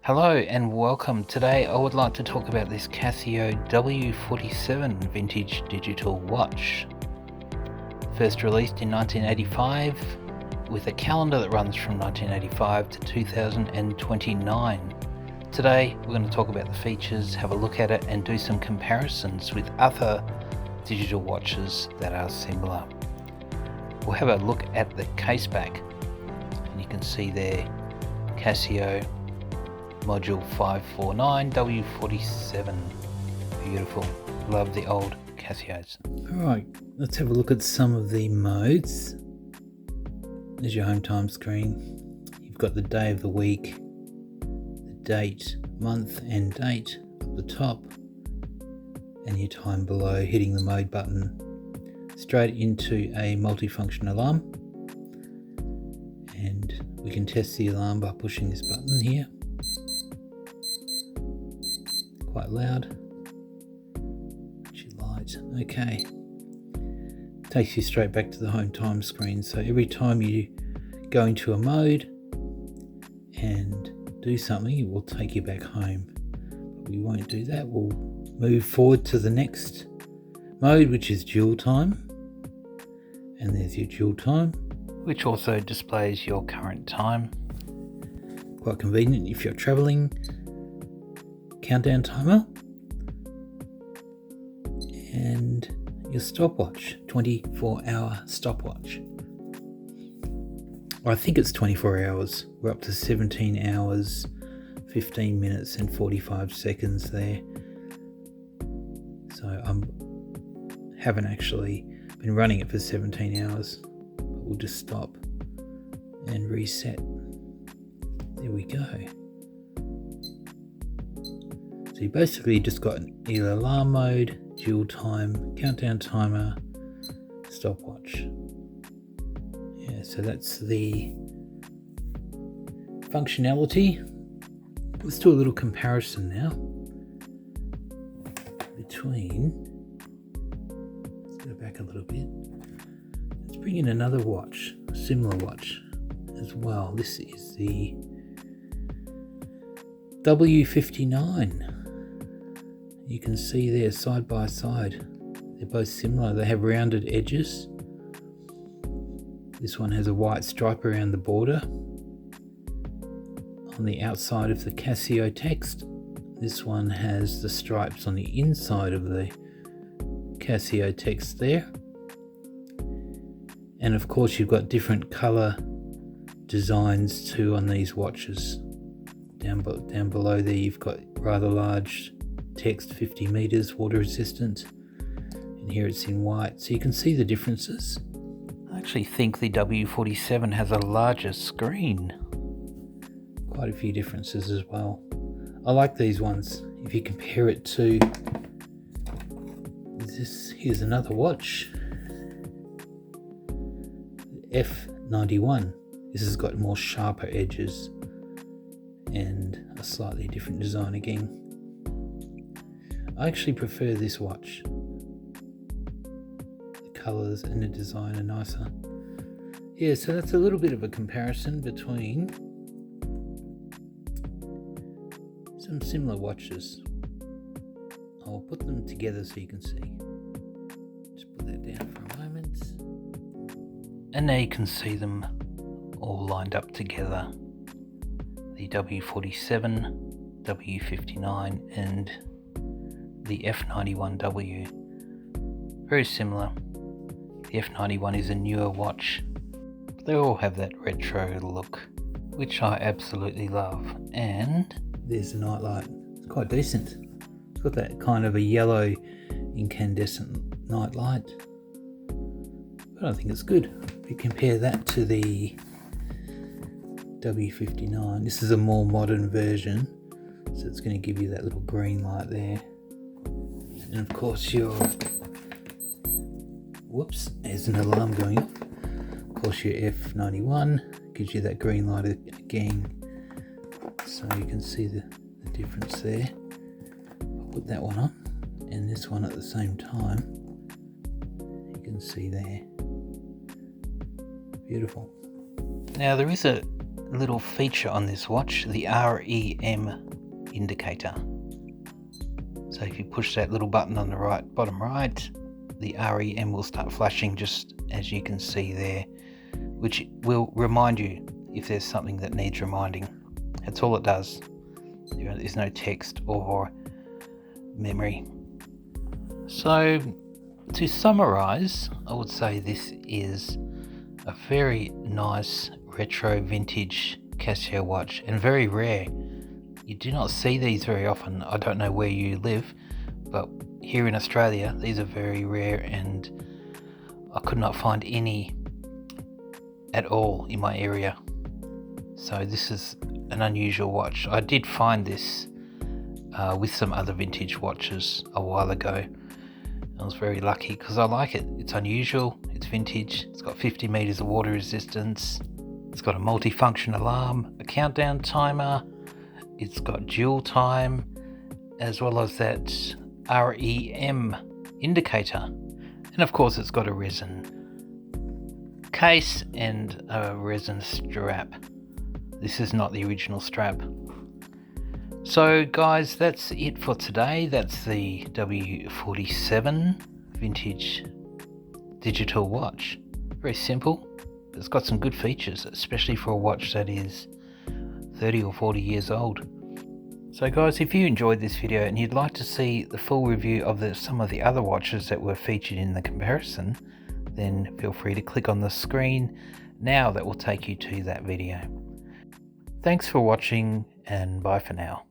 Hello and welcome. Today I would like to talk about this Casio W-47 vintage digital watch. First released in 1985 with a calendar that runs from 1985 to 2029. Today we're going to talk about the features, have a look at it and do some comparisons with other digital watches that are similar. We'll have a look at the case back and you can see there Casio Module 549 W47. Beautiful. Love the old Casios. Alright, let's have a look at some of the modes. There's your home time screen. You've got the day of the week, the date, month and date at the top, and your time below. Hitting the mode button straight into a multifunction alarm, and we can test the alarm by pushing this button here. Quite loud. Light. Okay. Takes you straight back to the home time screen. So every time you go into a mode and do something, it will take you back home. But we won't do that. We'll move forward to the next mode, which is dual time. And there's your dual time, which also displays your current time. Quite convenient if you're traveling. Countdown timer and your stopwatch, 24-hour stopwatch. I think it's 24 hours. We're up to 17 hours, 15 minutes and 45 seconds there. So I haven't actually been running it for 17 hours, but we'll just stop and reset. There we go. So you basically just got either alarm mode, dual time, countdown timer, stopwatch. Yeah, so that's the functionality. Let's do a little comparison now between, let's go back a little bit. Let's bring in another watch, a similar watch as well. This is the W-59. You can see there side by side. They're both similar. They have rounded edges. This one has a white stripe around the border on the outside of the Casio text. This one has the stripes on the inside of the Casio text there. And of course you've got different color designs too on these watches. Down below there you've got rather large text, 50 meters, water resistant, and here it's in white, so you can see the differences. I actually think the W47 has a larger screen. Quite a few differences as well. I like these ones. If you compare it to this, here's another watch, F91. This has got more sharper edges and a slightly different design again. I actually prefer this watch. The colours and the design are nicer. Yeah, so that's a little bit of a comparison between some similar watches. I'll put them together so you can see. Just put that down for a moment. And now you can see them all lined up together. The W47, W59 and the F91W. Very similar. The F91 is a newer watch. They all have that retro look, which I absolutely love. And there's the nightlight. It's quite decent. It's got that kind of a yellow incandescent nightlight. But I think it's good. If you compare that to the W59, this is a more modern version. So it's going to give you that little green light there. And of course whoops, there's an alarm going off. Of course your F91 gives you that green light again. So you can see the difference there. I'll put that one on and this one at the same time. You can see there. Beautiful. Now there is a little feature on this watch, the REM indicator. So if you push that little button on the bottom right, the REM will start flashing, just as you can see there, which will remind you if there's something that needs reminding. That's all it does. There's no text or memory. So to summarize, I would say this is a very nice retro vintage Casio watch, and very rare. You do not see these very often. I don't know where you live, but here in Australia these are very rare, and I could not find any at all in my area. So this is an unusual watch. I did find this with some other vintage watches a while ago. I was very lucky because I like it. It's unusual, it's vintage, it's got 50 meters of water resistance, it's got a multifunction alarm, a countdown timer, it's got dual time, as well as that REM indicator. And of course it's got a resin case and a resin strap. This is not the original strap. So guys, that's it for today. That's the W-47 vintage digital watch. Very simple. It's got some good features, especially for a watch that is 30 or 40 years old. So guys, if you enjoyed this video and you'd like to see the full review of some of the other watches that were featured in the comparison, then feel free to click on the screen now. That will take you to that video. Thanks for watching, and bye for now.